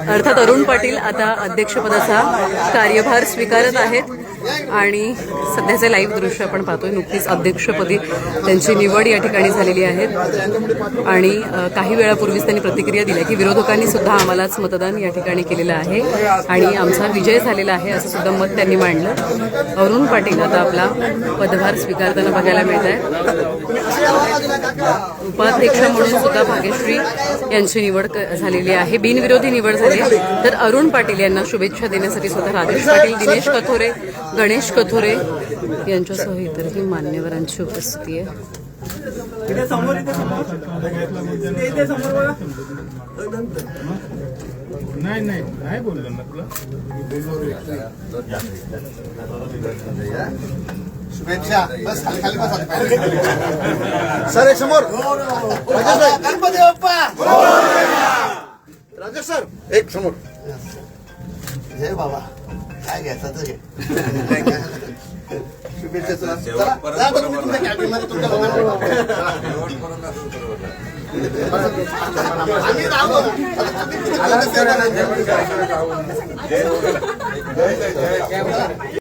अर्थात अरुण पाटील आता अध्यक्षपदाचा कार्यभार स्वीकारत आहेत आणि सध्याचे लाईव्ह दृश्य आपण पाहतोय. नुकतीच अध्यक्षपदी त्यांची निवड या ठिकाणी झालेली आहे आणि काही वेळापूर्वीच त्यांनी प्रतिक्रिया दिली की विरोधकांनी सुद्धा आम्हालाच मतदान या ठिकाणी केलेलं आहे आणि आमचा विजय झालेला आहे असं सुद्धा मत त्यांनी मांडलं. अरुण पाटील आता आपला पदभार स्वीकारताना बघायला मिळत आहे. उपाध्यक्ष म्हणून सुद्धा भाग्यश्री यांची निवड झालेली आहे. बिनविरोधी निवड झाली. तर अरुण पाटील यांना शुभेच्छा देण्यासाठी स्वतः राजेश पाटील, दिनेश कथोरे, गणेश कथोरे यांच्यासह इतरही मान्यवरांची उपस्थिती आहे. नाही बोललो ना तुला. शुभेच्छा. बस खाली खाली बस. सर एक समोर. गणपती बाप्पा. राजेश सर एक समोर. जय बाबा. काय घ्यायचं तर घे. शुभेच्छा. चला तुम्ही तुमच्या कॅबिनमध्ये तुमच्या बघा.